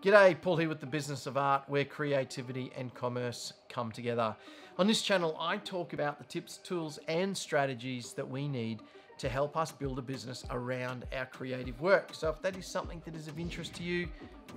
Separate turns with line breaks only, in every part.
G'day, Paul here with the Business of Art, where creativity and commerce come together. On this channel, I talk about the tips, tools, and strategies that we need to help us build a business around our creative work. So if that is something that is of interest to you,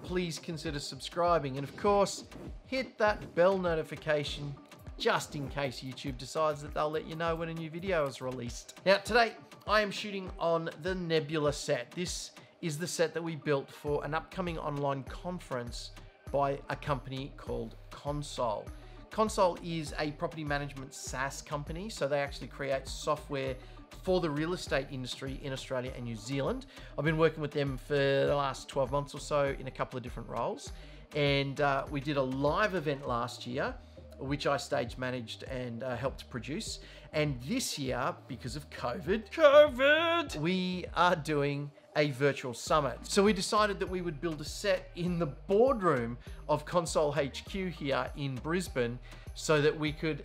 please consider subscribing. And of course, hit that bell notification just in case YouTube decides that they'll let you know when a new video is released. Now today, I am shooting on the Nebula set. This is the set that we built for an upcoming online conference by a company called Console. Console is a property management SaaS company, so they actually create software for the real estate industry in Australia and New Zealand. I've been working with them for the last 12 months or so in a couple of different roles. And we did a live event last year, which I stage managed and helped produce. And this year, because of COVID, we are doing a virtual summit. So we decided that we would build a set in the boardroom of Console HQ here in Brisbane so that we could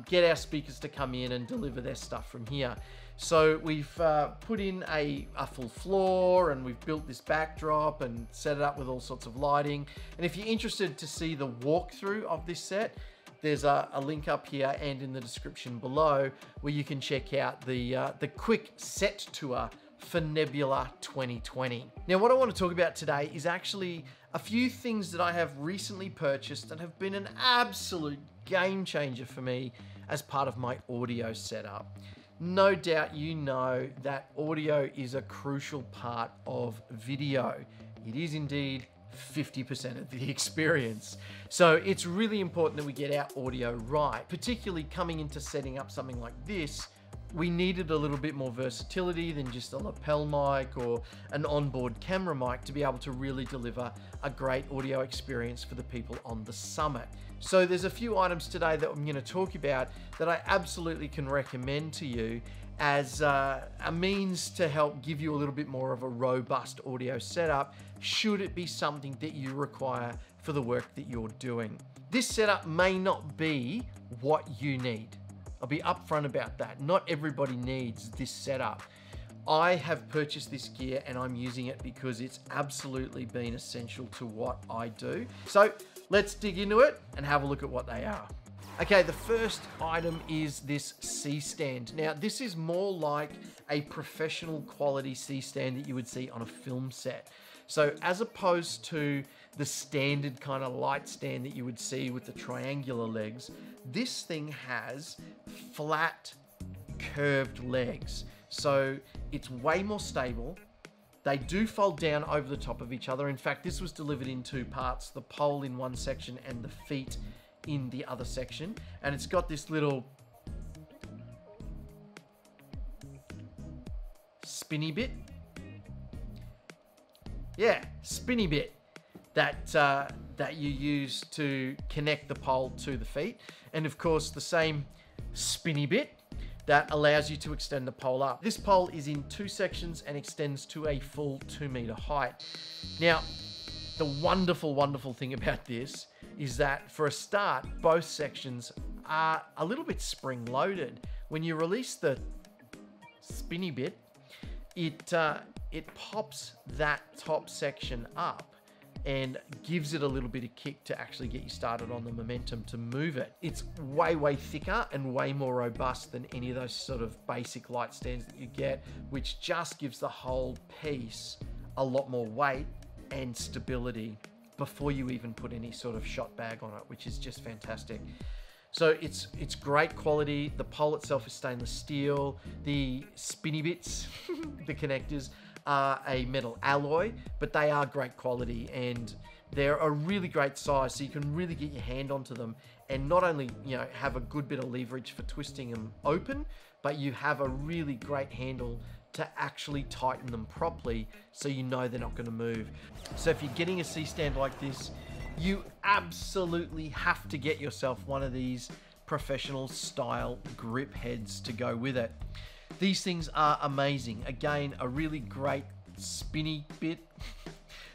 get our speakers to come in and deliver their stuff from here. So we've put in a full floor, and we've built this backdrop and set it up with all sorts of lighting. And if you're interested to see the walkthrough of this set, there's a link up here and in the description below where you can check out the quick set tour for Nebula 2020. Now, what I want to talk about today is actually a few things that I have recently purchased and have been an absolute game changer for me as part of my audio setup. No doubt you know that audio is a crucial part of video. It is indeed 50% of the experience. So it's really important that we get our audio right, particularly coming into setting up something like this. We needed a little bit more versatility than just a lapel mic or an onboard camera mic to be able to really deliver a great audio experience for the people on the summit. So there's a few items today that I'm going to talk about that I absolutely can recommend to you as a means to help give you a little bit more of a robust audio setup, should it be something that you require for the work that you're doing. This setup may not be what you need. I'll be upfront about that. Not everybody needs this setup. I have purchased this gear and I'm using it because it's absolutely been essential to what I do. So let's dig into it and have a look at what they are. Okay, the first item is this C-stand. Now, this is more like a professional quality C-stand that you would see on a film set. So as opposed to the standard kind of light stand that you would see with the triangular legs, this thing has flat, curved legs. So it's way more stable. They do fold down over the top of each other. In fact, this was delivered in two parts, the pole in one section and the feet in the other section. And it's got this little spinny bit. Yeah, spinny bit that you use to connect the pole to the feet. And of course, the same spinny bit that allows you to extend the pole up. This pole is in two sections and extends to a full 2 meter height. Now, the wonderful, wonderful thing about this is that for a start, both sections are a little bit spring loaded. When you release the spinny bit, it pops that top section up and gives it a little bit of kick to actually get you started on the momentum to move it. It's way, way thicker and way more robust than any of those sort of basic light stands that you get, which just gives the whole piece a lot more weight and stability before you even put any sort of shot bag on it, which is just fantastic. So it's great quality. The pole itself is stainless steel. The spinny bits, the connectors, are a metal alloy, but they are great quality and they're a really great size, so you can really get your hand onto them and not only, you know, have a good bit of leverage for twisting them open, but you have a really great handle to actually tighten them properly so you know they're not going to move. So if you're getting a C-stand like this, you absolutely have to get yourself one of these professional style grip heads to go with it. These things are amazing. Again, a really great spinny bit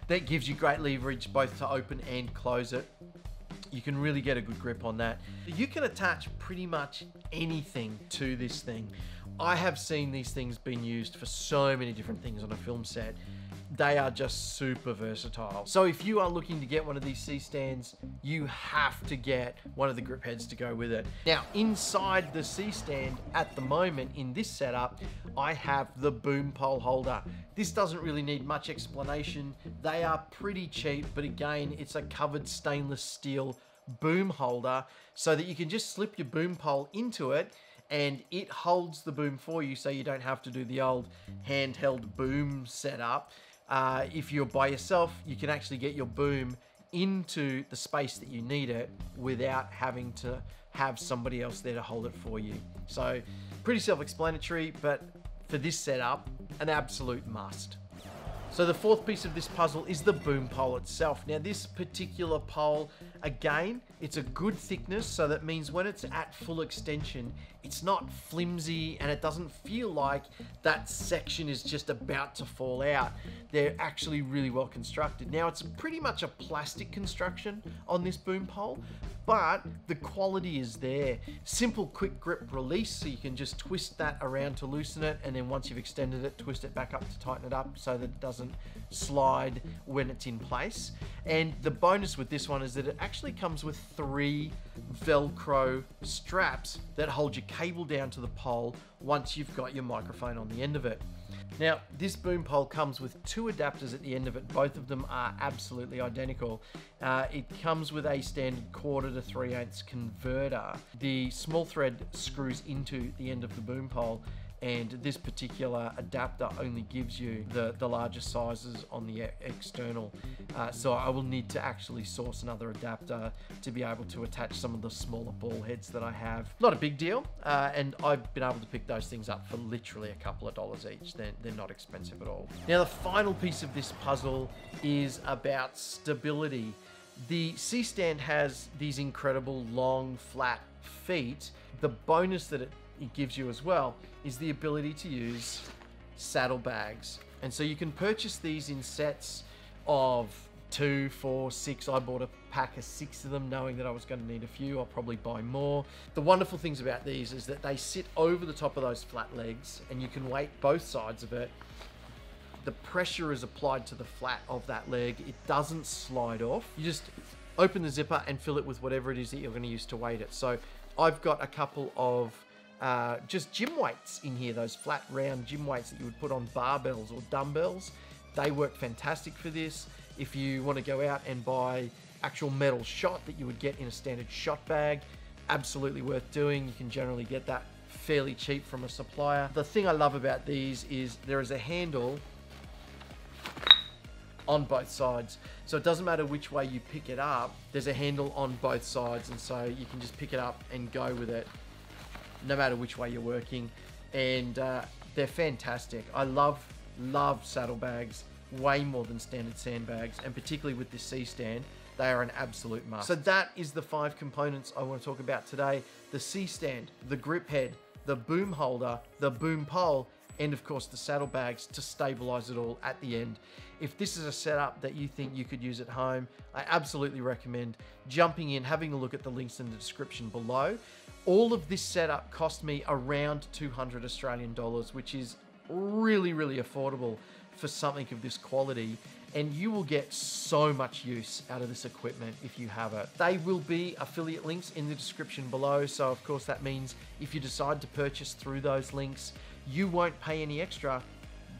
that gives you great leverage both to open and close it. You can really get a good grip on that. You can attach pretty much anything to this thing. I have seen these things being used for so many different things on a film set. they are just super versatile. So if you are looking to get one of these C-stands, you have to get one of the grip heads to go with it. Now, inside the C-stand at the moment in this setup, I have the boom pole holder. This doesn't really need much explanation. They are pretty cheap, but again, it's a covered stainless steel boom holder so that you can just slip your boom pole into it and it holds the boom for you, so you don't have to do the old handheld boom setup. If you're by yourself, you can actually get your boom into the space that you need it without having to have somebody else there to hold it for you. So pretty self-explanatory, but for this setup, an absolute must. So the fourth piece of this puzzle is the boom pole itself. Now this particular pole, again, it's a good thickness, so that means when it's at full extension, it's not flimsy and it doesn't feel like that section is just about to fall out. They're actually really well constructed. Now it's pretty much a plastic construction on this boom pole, but the quality is there. Simple quick grip release, so you can just twist that around to loosen it, and then once you've extended it, twist it back up to tighten it up so that it doesn't slide when it's in place. And the bonus with this one is that it actually comes with 3 Velcro straps that hold your cable down to the pole once you've got your microphone on the end of it. Now, this boom pole comes with 2 adapters at the end of it. Both of them are absolutely identical. It comes with a standard 1/4 to 3/8 converter. The small thread screws into the end of the boom pole, and this particular adapter only gives you the larger sizes on the external. So I will need to actually source another adapter to be able to attach some of the smaller ball heads that I have. Not a big deal, and I've been able to pick those things up for literally a couple of dollars each. They're not expensive at all. Now the final piece of this puzzle is about stability. The C-stand has these incredible long flat feet. The bonus that it gives you as well is the ability to use saddlebags. And so you can purchase these in sets of 2, 4, 6. I bought a pack of 6 of them knowing that I was going to need a few. I'll probably buy more. The wonderful things about these is that they sit over the top of those flat legs and you can weight both sides of it. The pressure is applied to the flat of that leg. It doesn't slide off. You just open the zipper and fill it with whatever it is that you're going to use to weight it. So I've got a couple of just gym weights in here, those flat round gym weights that you would put on barbells or dumbbells. They work fantastic for this. If you want to go out and buy actual metal shot that you would get in a standard shot bag, absolutely worth doing. You can generally get that fairly cheap from a supplier. The thing I love about these is there is a handle on both sides, so it doesn't matter which way you pick it up, there's a handle on both sides, and so you can just pick it up and go with it no matter which way you're working. And they're fantastic. I love saddlebags way more than standard sandbags, and particularly with this C-stand, they are an absolute must. So that is the 5 components I want to talk about today: the C-stand, the grip head, the boom holder, the boom pole, and of course the saddlebags to stabilize it all at the end. If this is a setup that you think you could use at home, I absolutely recommend jumping in, having a look at the links in the description below. All of this setup cost me around 200 Australian dollars, which is really, really affordable for something of this quality. And you will get so much use out of this equipment if you have it. They will be affiliate links in the description below. So of course that means if you decide to purchase through those links, you won't pay any extra,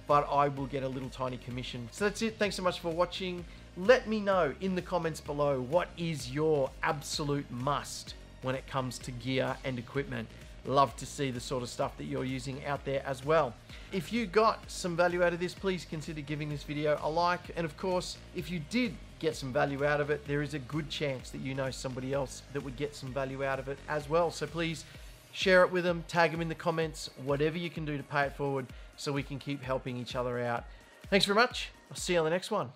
but I will get a little tiny commission. So that's it. Thanks so much for watching. Let me know in the comments below, what is your absolute must when it comes to gear and equipment. Love to see the sort of stuff that you're using out there as well. If you got some value out of this, please consider giving this video a like. And of course, if you did get some value out of it, there is a good chance that you know somebody else that would get some value out of it as well. So please share it with them, tag them in the comments, whatever you can do to pay it forward so we can keep helping each other out. Thanks very much. I'll see you on the next one.